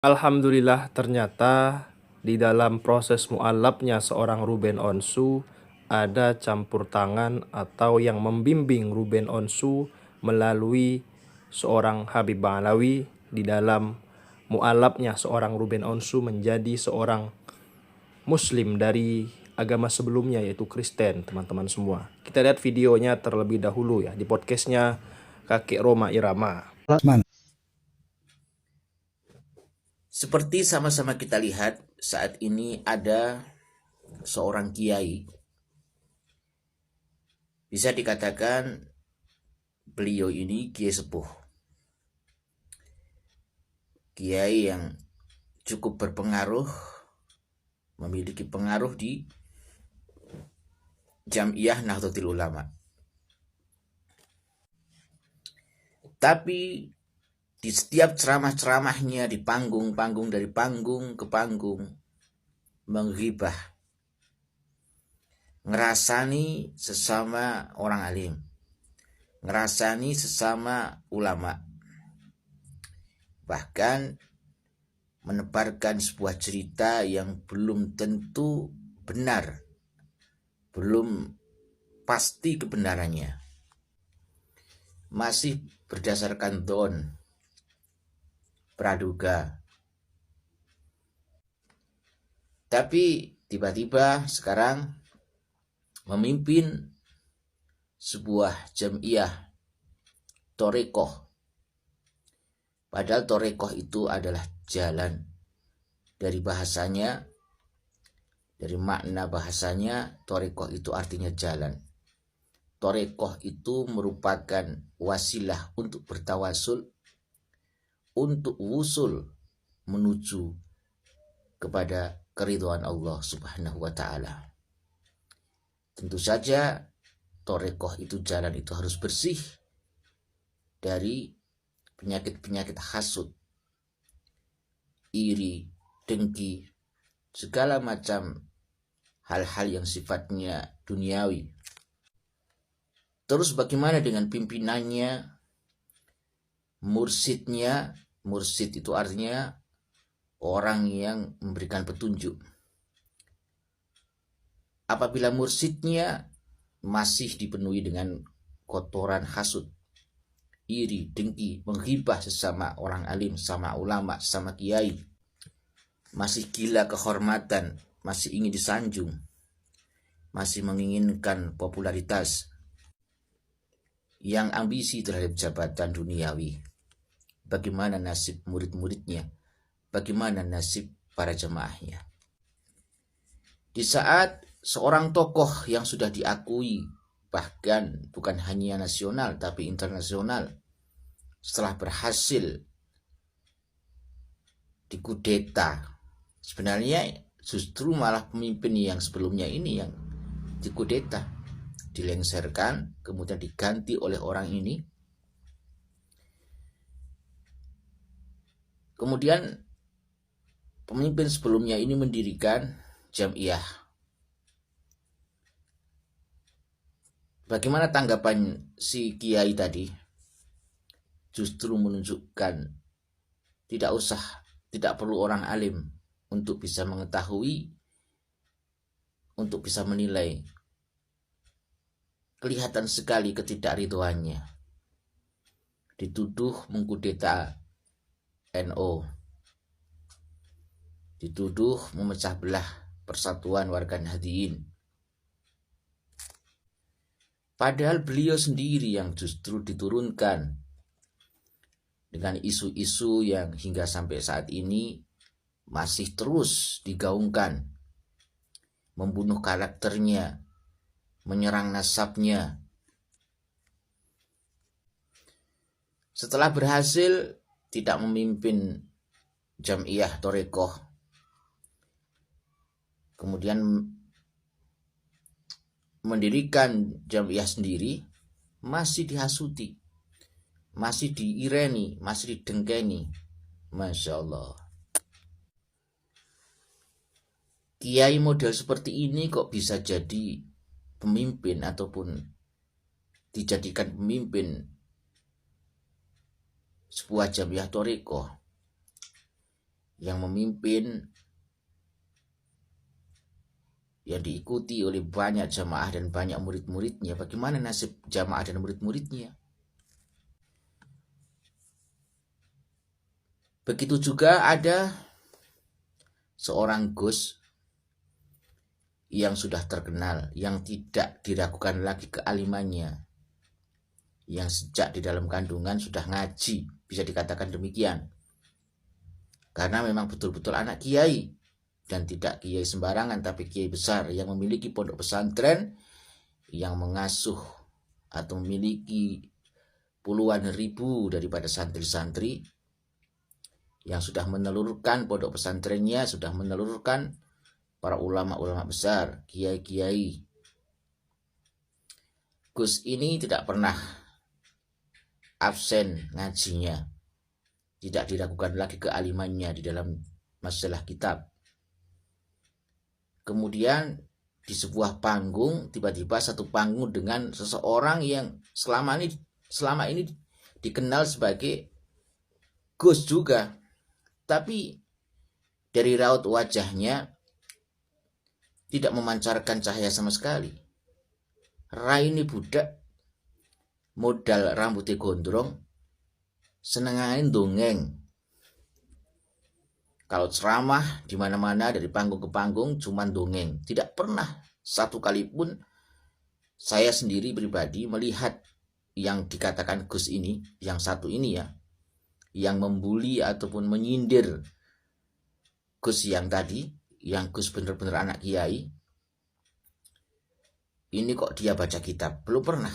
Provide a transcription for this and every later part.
Alhamdulillah ternyata di dalam proses mu'alafnya seorang Ruben Onsu ada campur tangan atau yang membimbing Ruben Onsu melalui seorang Habib Ba'alawi di dalam mu'alafnya seorang Ruben Onsu menjadi seorang Muslim dari agama sebelumnya yaitu Kristen, teman-teman semua. Kita lihat videonya terlebih dahulu ya di podcastnya Kakek Roma Irama. Seperti sama-sama kita lihat, saat ini ada seorang kiai. Bisa dikatakan beliau ini kiai sepuh. Kiai yang cukup berpengaruh, memiliki pengaruh di Jam'iyah Nahdlatul Ulama. Tapi di setiap ceramah-ceramahnya di panggung-panggung, dari panggung ke panggung, menghibah, ngerasani sesama orang alim, ngerasani sesama ulama, bahkan menebarkan sebuah cerita yang belum tentu benar, belum pasti kebenarannya, masih berdasarkan don, praduga. Tapi tiba-tiba sekarang memimpin sebuah jamiah Torekoh. Padahal Torekoh itu adalah jalan. Dari bahasanya, dari makna bahasanya, Torekoh itu artinya jalan. Torekoh itu merupakan wasilah untuk bertawasul, untuk wusul menuju kepada keridhaan Allah Subhanahu wa ta'ala. Tentu saja Torekoh itu, jalan itu harus bersih dari penyakit-penyakit hasud, iri, dengki, segala macam hal-hal yang sifatnya duniawi. Terus bagaimana dengan pimpinannya, mursidnya? Mursid itu artinya orang yang memberikan petunjuk. Apabila mursidnya masih dipenuhi dengan kotoran hasud, iri, dengki, menghibah sesama orang alim, sama ulama, sama kiai, masih gila kehormatan, masih ingin disanjung, masih menginginkan popularitas, yang ambisi terhadap jabatan duniawi, bagaimana nasib murid-muridnya, bagaimana nasib para jemaahnya? Di saat seorang tokoh yang sudah diakui, bahkan bukan hanya nasional tapi internasional, setelah berhasil dikudeta, sebenarnya justru malah pemimpin yang sebelumnya ini yang dikudeta, dilengsarkan, kemudian diganti oleh orang ini. Kemudian pemimpin sebelumnya ini mendirikan jamiah. Bagaimana tanggapan si kiai tadi? Justru menunjukkan tidak perlu orang alim untuk bisa mengetahui, untuk bisa menilai. Kelihatan sekali ketidakridhoannya. Dituduh mengkudeta NU, dituduh memecah belah persatuan warga Nahdliyin. Padahal beliau sendiri yang justru diturunkan dengan isu-isu yang hingga sampai saat ini masih terus digaungkan, membunuh karakternya, menyerang nasabnya. Setelah berhasil tidak memimpin Jam'iyah Torekoh, kemudian mendirikan Jam'iyah sendiri, masih dihasuti, masih diireni, masih didengkeni. Masya Allah. Kiai model seperti ini kok bisa jadi pemimpin ataupun dijadikan pemimpin sebuah Jam'iyah Torekoh? yang memimpin, yang diikuti oleh banyak jamaah dan banyak murid-muridnya. Bagaimana nasib jamaah dan murid-muridnya? Begitu juga ada seorang Gus yang sudah terkenal, yang tidak diragukan lagi kealimannya, yang sejak di dalam kandungan sudah ngaji, bisa dikatakan demikian. Karena memang betul-betul anak kiai, dan tidak kiai sembarangan, tapi kiai besar yang memiliki pondok pesantren, yang mengasuh atau memiliki puluhan ribu daripada santri-santri, yang sudah menelurkan pondok pesantrennya, sudah menelurkan para ulama-ulama besar, kiai-kiai. Gus ini tidak pernah absen ngajinya, tidak diragukan lagi kealimannya di dalam masalah kitab. Kemudian di sebuah panggung, tiba-tiba satu panggung dengan seseorang yang selama ini dikenal sebagai Gus juga, tapi dari raut wajahnya tidak memancarkan cahaya sama sekali. Raine budak, modal rambutnya gondrong, senengain dongeng. Kalau ceramah di mana-mana dari panggung ke panggung cuman dongeng. Tidak pernah satu kali pun saya sendiri pribadi melihat yang dikatakan Gus ini, yang satu ini ya, yang membuli ataupun menyindir Gus yang tadi, yang Gus bener-bener anak kiai. Ini kok dia baca kitab? Belum pernah.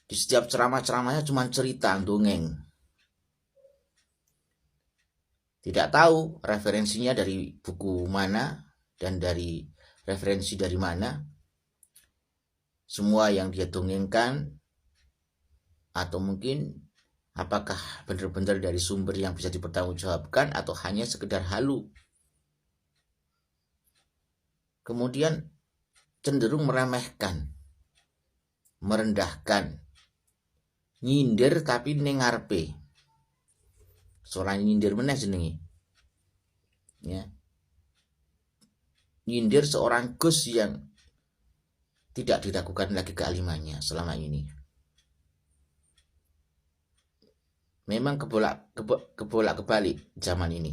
Di setiap ceramah-ceramahnya cuma cerita, dongeng. Tidak tahu referensinya dari buku mana dan dari referensi dari mana. Semua yang dia dongengkan, atau mungkin apakah benar-benar dari sumber yang bisa dipertanggungjawabkan atau hanya sekedar halu. Kemudian cenderung meremehkan, merendahkan, nyindir tapi ning ngarepe. Seorang nyindir meneh jenenge. Ya. Nyindir seorang Gus yang tidak diragukan lagi kealimannya selama ini. Memang kebolak-kebalik zaman ini.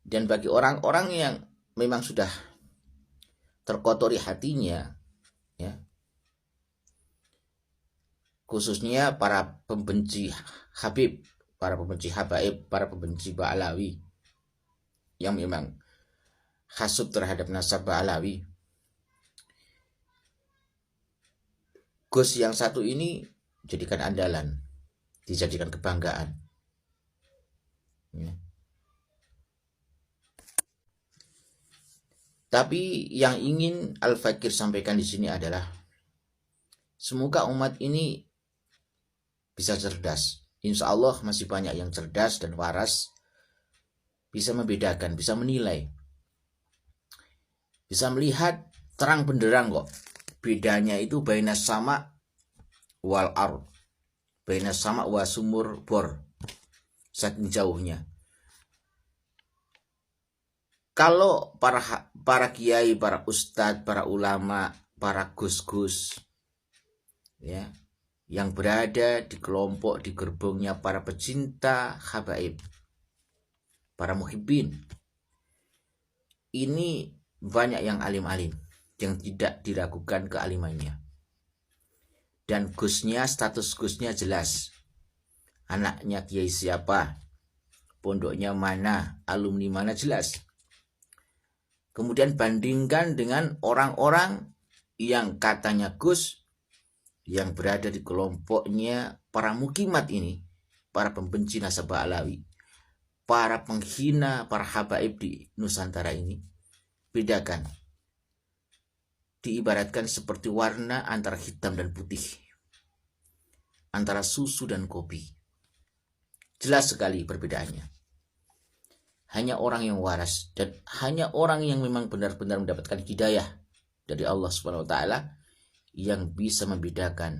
Dan bagi orang-orang yang memang sudah terkotori hatinya, ya, khususnya para pembenci Habib, para pembenci Habaib, para pembenci Ba'alawi, yang memang hasut terhadap nasab Ba'alawi. Gus yang satu ini jadikan andalan, dijadikan kebanggaan. Ya. Tapi yang ingin Al-Fakir sampaikan di sini adalah semoga umat ini bisa cerdas. Insya Allah masih banyak yang cerdas dan waras, bisa membedakan, bisa menilai, bisa melihat terang benderang kok. Bedanya itu baina sama wal ard, baina sama wa sumur bor, saking jauhnya. Kalau para kiai, para ustadz, para ulama, para gus-gus, ya, yang berada di kelompok, di gerbongnya para pecinta habaib, para muhibbin, ini banyak yang alim-alim, yang tidak diragukan kealimannya. Dan gusnya, status gusnya jelas. Anaknya kiai siapa, pondoknya mana, alumni mana, jelas. Kemudian bandingkan dengan orang-orang yang katanya Gus, yang berada di kelompoknya para mukimat ini, para pembenci nasab Ba'alawi, para penghina para habaib di Nusantara ini. Bedakan. Diibaratkan seperti warna antara hitam dan putih, antara susu dan kopi. Jelas sekali perbedaannya. Hanya orang yang waras dan hanya orang yang memang benar-benar mendapatkan hidayah dari Allah Subhanahu wa taala yang bisa membedakan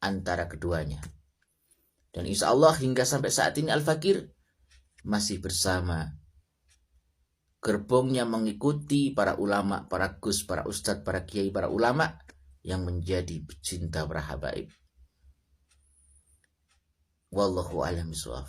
antara keduanya. Dan insya Allah hingga sampai saat ini Al-Fakir masih bersama. Gerbongnya mengikuti para ulama, para gus, para ustadz, para kiai, para ulama yang menjadi pecinta para habaib. Wallahu a'lam bishawab.